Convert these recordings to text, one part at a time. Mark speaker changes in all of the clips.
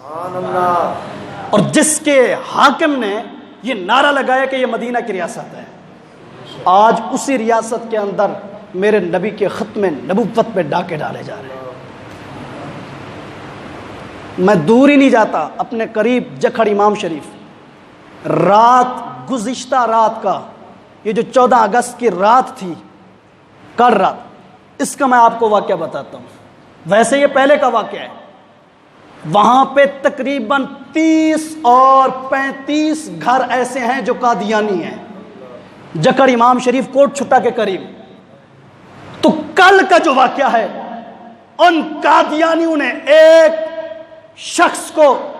Speaker 1: اور جس کے حاکم نے یہ نعرہ لگایا کہ یہ مدینہ کی ریاست ہے، آج اسی ریاست کے اندر میرے نبی کے ختم نبوت پہ ڈاکے ڈالے جا رہے ہیں۔ میں دور ہی نہیں جاتا، اپنے قریب جکھڑ امام شریف، گزشتہ رات کا یہ جو 14 اگست کی رات تھی، کل رات، اس کا میں آپ کو واقعہ بتاتا ہوں۔ ویسے یہ پہلے کا واقعہ ہے۔ وہاں پہ تقریباً 30 اور 35 گھر ایسے ہیں جو قادیانی ہیں، جکڑ امام شریف کوٹ چھٹا کے قریب۔ تو کل کا جو واقعہ ہے، ان قادیانیوں نے ایک شخص کو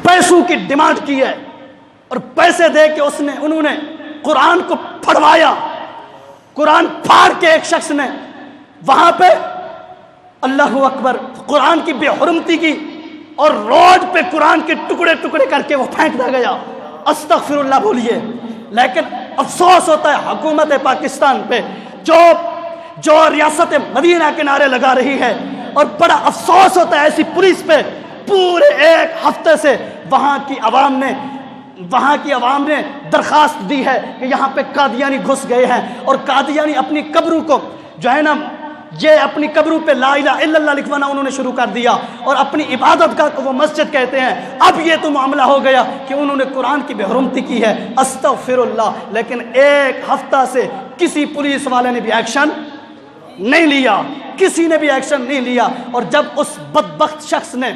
Speaker 1: پیسوں کی ڈیمانڈ کی ہے، اور پیسے دے کے انہوں نے قرآن کو پھڑوایا۔ قرآن پھاڑ کے ایک شخص نے وہاں پہ اللہ اکبر قرآن کی بے حرمتی کی، اور روڈ پہ قرآن کے ٹکڑے ٹکڑے کر کے وہ پھینک دیا گیا۔ استغفر اللہ بولیے۔ لیکن افسوس ہوتا ہے حکومت پاکستان پہ جو ریاست مدینہ کے نعرے لگا رہی ہے، اور بڑا افسوس ہوتا ہے ایسی پولیس پہ۔ پورے ایک ہفتے سے وہاں کی عوام نے درخواست دی ہے کہ یہاں پہ قادیانی گھس گئے ہیں، اور قادیانی اپنی قبروں کو جو ہے نا، یہ اپنی قبروں پہ لا الہ الا اللہ لکھوانا انہوں نے شروع کر دیا، اور اپنی عبادت گاہ کو وہ مسجد کہتے ہیں۔ اب یہ تو معاملہ ہو گیا کہ انہوں نے قرآن کی بے حرمتی کی ہے، استغفر اللہ۔ لیکن ایک ہفتہ سے کسی پولیس والے نے بھی ایکشن نہیں لیا، کسی نے بھی ایکشن نہیں لیا۔ اور جب اس بدبخت شخص نے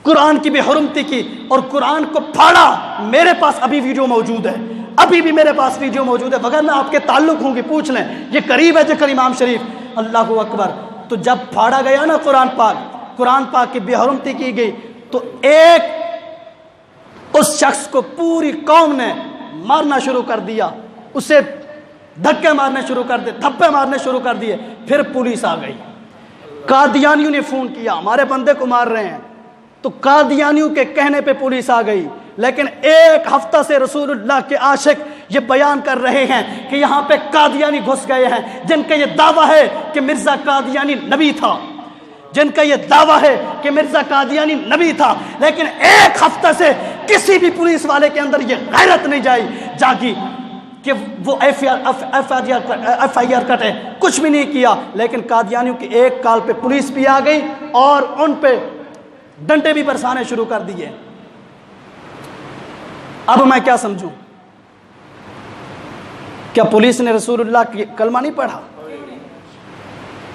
Speaker 1: قرآن کی بے حرمتی کی اور قرآن کو پھاڑا، میرے پاس ابھی ویڈیو موجود ہے، ابھی بھی میرے پاس ویڈیو موجود ہے، وغیرہ آپ کے تعلق ہوں گے، پوچھ لیں، یہ قریب ہے جکھڑ امام شریف۔ اللہ اکبر۔ تو جب پھاڑا گیا نا قرآن پاک کی بے حرمتی کی گئی، تو اس شخص کو پوری قوم نے مارنا شروع کر دیا، اسے دھکے مارنے شروع کر دیے، تھپے مارنے شروع کر دیے۔ پھر پولیس آ گئی، قادیانیوں نے فون کیا ہمارے بندے کو مار رہے ہیں، تو قادیانیوں کے کہنے پہ پولیس آ گئی۔ لیکن ایک ہفتہ سے رسول اللہ کے عاشق یہ بیان کر رہے ہیں کہ یہاں پہ قادیانی گھس گئے ہیں، جن کا یہ دعویٰ ہے کہ مرزا قادیانی نبی تھا، لیکن ایک ہفتہ سے کسی بھی پولیس والے کے اندر یہ غیرت نہیں جاگی کہ وہ ایف آئی آر کٹے، کچھ بھی نہیں کیا۔ لیکن قادیانیوں کی ایک کال پہ پولیس بھی آ گئی، اور ان پہ ڈنڈے بھی برسانے شروع کر دیے۔ اب میں کیا سمجھوں؟ کیا پولیس نے رسول اللہ کی کلمہ نہیں پڑھا؟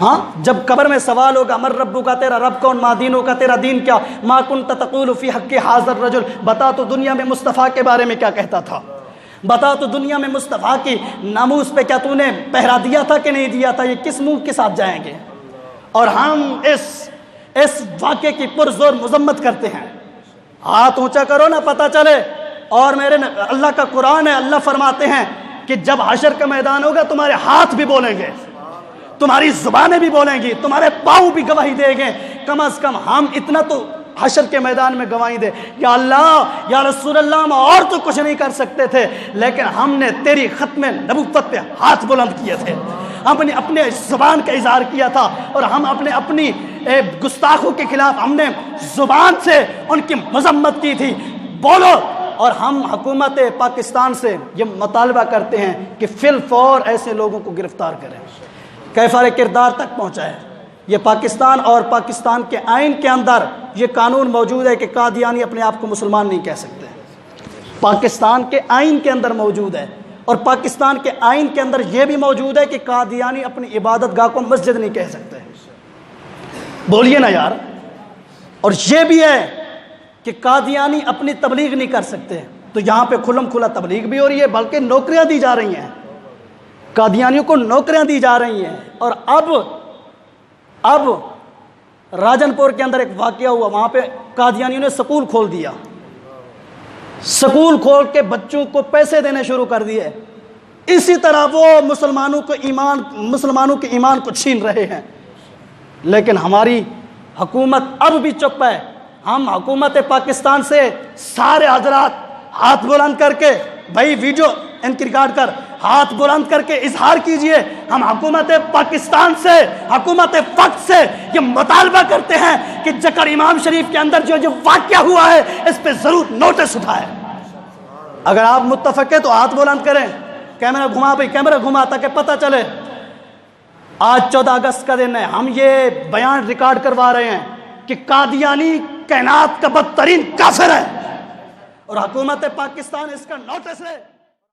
Speaker 1: ہاں، جب قبر میں سوال ہوگا من ربک کا، تیرا رب کون، ما دینک کا، تیرا دین کیا، ما کنت تقول فی حق ھذا الرجل، بتا تو دنیا میں مصطفیٰ کے بارے میں کیا کہتا تھا، بتا تو دنیا میں مصطفیٰ کی ناموس پہ کیا تو نے پہرا دیا تھا کہ نہیں دیا تھا؟ یہ کس منہ کے ساتھ جائیں گے؟ اور ہم اس واقعے کی پرزور مذمت کرتے ہیں۔ ہاتھ اونچا کرو نا پتہ چلے۔ اور میرے اللہ کا قرآن ہے، اللہ فرماتے ہیں کہ جب حشر کا میدان ہوگا تمہارے ہاتھ بھی بولیں گے، تمہاری زبانیں بھی بولیں گی، تمہارے پاؤں بھی گواہی دیں گے۔ کم از کم ہم اتنا تو حشر کے میدان میں گواہی دے، یا اللہ یا رسول اللہ، ہم اور تو کچھ نہیں کر سکتے تھے، لیکن ہم نے تیری ختم نبوت پہ ہاتھ بلند کیے تھے، ہم نے اپنے زبان کا اظہار کیا تھا، اور ہم اپنی گستاخوں کے خلاف ہم نے زبان سے ان کی مذمت کی تھی۔ بولو۔ اور ہم حکومت پاکستان سے یہ مطالبہ کرتے ہیں کہ فی الفور ایسے لوگوں کو گرفتار کریں، کیفر کردار تک پہنچائے۔ یہ پاکستان اور پاکستان کے آئین کے اندر یہ قانون موجود ہے کہ قادیانی اپنے آپ کو مسلمان نہیں کہہ سکتے، پاکستان کے آئین کے اندر موجود ہے۔ اور پاکستان کے آئین کے اندر یہ بھی موجود ہے کہ قادیانی اپنی عبادت گاہ کو مسجد نہیں کہہ سکتے۔ بولیے نا یار۔ اور یہ بھی ہے کہ قادیانی اپنی تبلیغ نہیں کر سکتے، تو یہاں پہ کھلم کھلا تبلیغ بھی ہو رہی ہے، بلکہ نوکریاں دی جا رہی ہیں، قادیانیوں کو نوکریاں دی جا رہی ہیں۔ اور اب راجن پور کے اندر ایک واقعہ ہوا، وہاں پہ قادیانیوں نے سکول کھول دیا، سکول کھول کے بچوں کو پیسے دینے شروع کر دیے۔ اسی طرح وہ مسلمانوں کے ایمان کو چھین رہے ہیں۔ لیکن ہماری حکومت اب بھی چپ ہے۔ ہم حکومت پاکستان سے سارے حضرات ہاتھ بلند کر کے، بھائی ویڈیو ان کی ریکارڈ کر، ہاتھ بلند کر کے اظہار کیجئے، ہم حکومت پاکستان سے، حکومت وقت سے یہ مطالبہ کرتے ہیں کہ جکڑ امام شریف کے اندر جو واقعہ ہوا ہے اس پہ ضرور نوٹس اٹھائے۔ اگر آپ متفق ہیں تو ہاتھ بلند کریں۔ کیمرہ گھما بھائی، کیمرہ گھما تاکہ پتہ چلے۔ آج 14 اگست کا دن ہے، ہم یہ بیان ریکارڈ کروا رہے ہیں کہ قادیانی کائنات کا بدترین کافر ہے اور حکومت پاکستان اس کا نوٹس ہے۔